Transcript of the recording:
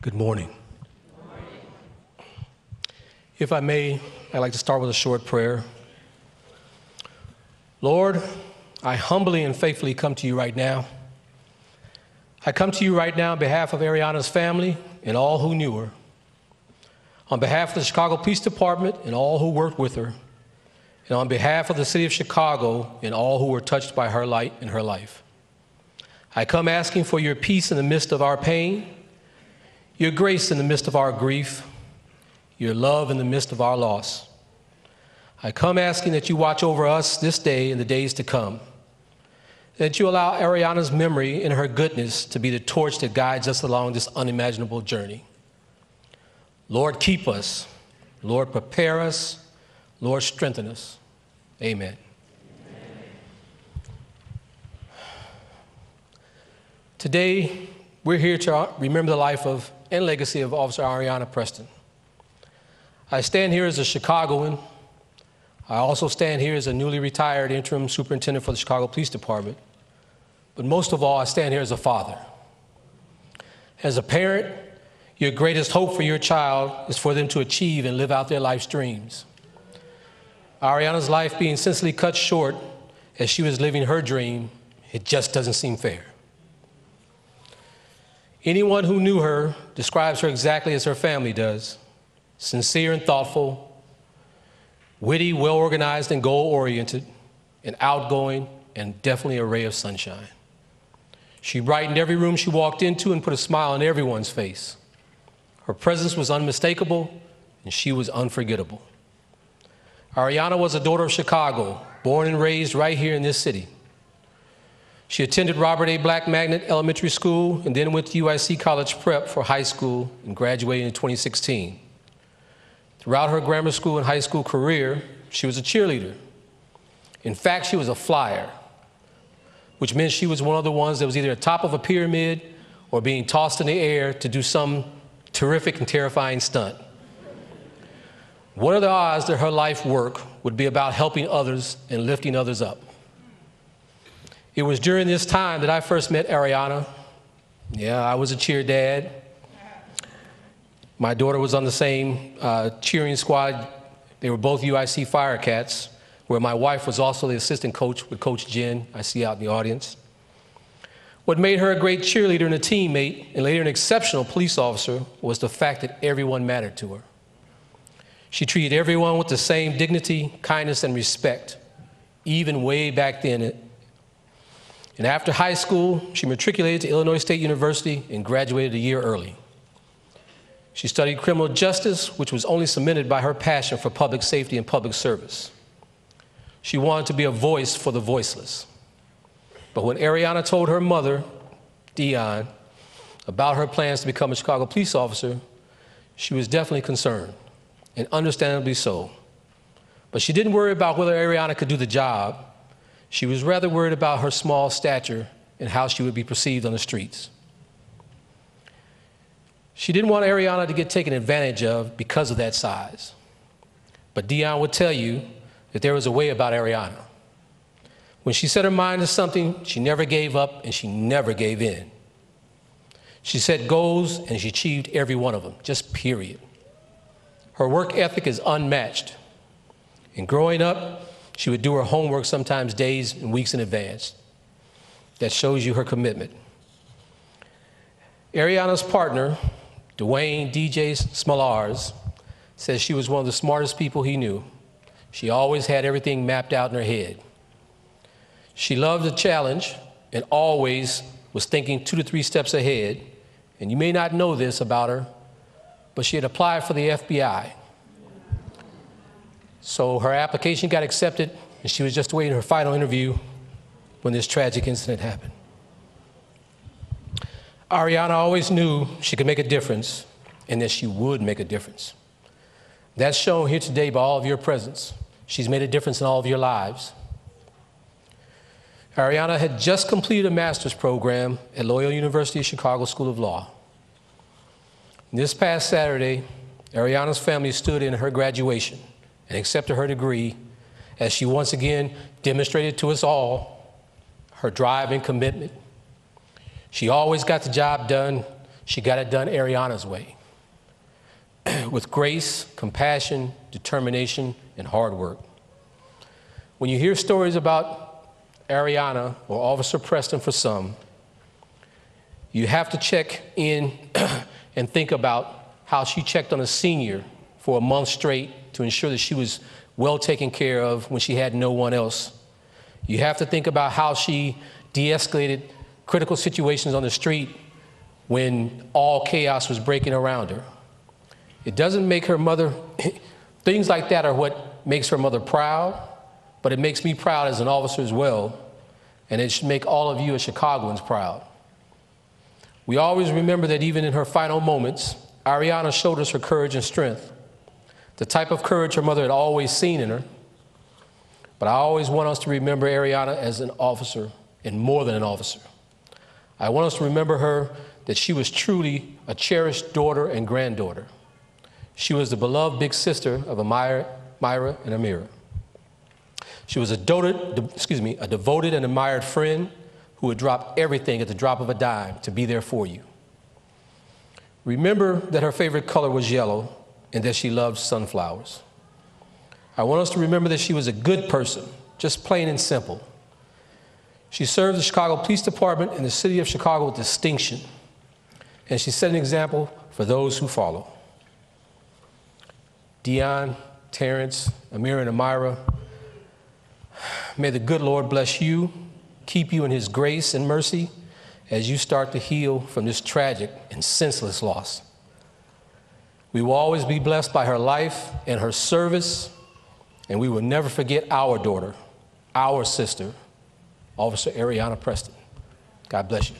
Good morning. If I may, I'd like to start with a short prayer. Lord, I humbly and faithfully come to you right now. I come to you right now on behalf of Areanah's family and all who knew her, on behalf of the Chicago Police Department and all who worked with her, and on behalf of the city of Chicago and all who were touched by her light and her life. I come asking for your peace in the midst of our pain, your grace in the midst of our grief, your love in the midst of our loss. I come asking that you watch over us this day and the days to come, that you allow Areanah's memory and her goodness to be the torch that guides us along this unimaginable journey. Lord, keep us. Lord, prepare us. Lord, strengthen us. Amen. Today, we're here to remember the life of and legacy of Officer Areanah Preston. I stand here as a Chicagoan. I also stand here as a newly retired interim superintendent for the Chicago Police Department. But most of all, I stand here as a father. As a parent, your greatest hope for your child is for them to achieve and live out their life's dreams. Areanah's life being senselessly cut short as she was living her dream, it just doesn't seem fair. Anyone who knew her describes her exactly as her family does: sincere and thoughtful, witty, well-organized and goal-oriented, and outgoing, and definitely a ray of sunshine. She brightened every room she walked into and put a smile on everyone's face. Her presence was unmistakable, and she was unforgettable. Areanah was a daughter of Chicago, born and raised right here in this city. She attended Robert A. Black Magnet Elementary School and then went to UIC College Prep for high school and graduated in 2016. Throughout her grammar school and high school career, she was a cheerleader. In fact, she was a flyer, which meant she was one of the ones that was either at the top of a pyramid or being tossed in the air to do some terrific and terrifying stunt. What are the odds that her life work would be about helping others and lifting others up? It was during this time that I first met Areanah. Yeah, I was a cheer dad. My daughter was on the same cheering squad. They were both UIC Firecats, where my wife was also the assistant coach with Coach Jen, I see out in the audience. What made her a great cheerleader and a teammate, and later an exceptional police officer, was the fact that everyone mattered to her. She treated everyone with the same dignity, kindness, and respect, even way back then. And after high school, she matriculated to Illinois State University and graduated a year early. She studied criminal justice, which was only cemented by her passion for public safety and public service. She wanted to be a voice for the voiceless. But when Areanah told her mother, Dion, about her plans to become a Chicago police officer, she was definitely concerned, and understandably so. But she didn't worry about whether Areanah could do the job. She was rather worried about her small stature and how she would be perceived on the streets. She didn't want Areanah to get taken advantage of because of that size. But Dion would tell you that there was a way about Areanah. When she set her mind to something, she never gave up and she never gave in. She set goals and she achieved every one of them, just period. Her work ethic is unmatched. And growing up, she would do her homework sometimes days and weeks in advance. That shows you her commitment. Areanah's partner, Dwayne DJ Smolars, says she was one of the smartest people he knew. She always had everything mapped out in her head. She loved the challenge and always was thinking 2 to 3 steps ahead. And you may not know this about her, but she had applied for the FBI. So her application got accepted, and she was just waiting her final interview when this tragic incident happened. Areanah always knew she could make a difference and that she would make a difference. That's shown here today by all of your presence. She's made a difference in all of your lives. Areanah had just completed a master's program at Loyola University Chicago School of Law. This past Saturday, Areanah's family stood in her graduation and accepted her degree as she once again demonstrated to us all her drive and commitment. She always got the job done She got it done Areanah's way, with grace, compassion, determination, and hard work. When you hear stories about Areanah or Officer Preston for some, you have to check in and think about how she checked on a senior for a month straight to ensure that she was well taken care of when she had no one else. You have to think about how she de-escalated critical situations on the street when all chaos was breaking around her. It doesn't make her mother, things like that are what makes her mother proud, but it makes me proud as an officer as well, and it should make all of you as Chicagoans proud. We always remember that even in her final moments, Areanah showed us her courage and strength, the type of courage her mother had always seen in her. But I always want us to remember Areanah as an officer, and more than an officer. I want us to remember her that she was truly a cherished daughter and granddaughter. She was the beloved big sister of Myra and Amira. She was a devoted and admired friend who would drop everything at the drop of a dime to be there for you. Remember that her favorite color was yellow and that she loved sunflowers. I want us to remember that she was a good person, just plain and simple. She served the Chicago Police Department and the city of Chicago with distinction, and she set an example for those who follow. Dion, Terrence, Amira, and Amira, may the good Lord bless you, keep you in his grace and mercy as you start to heal from this tragic and senseless loss. We will always be blessed by her life and her service, and we will never forget our daughter, our sister, Officer Areanah Preston. God bless you.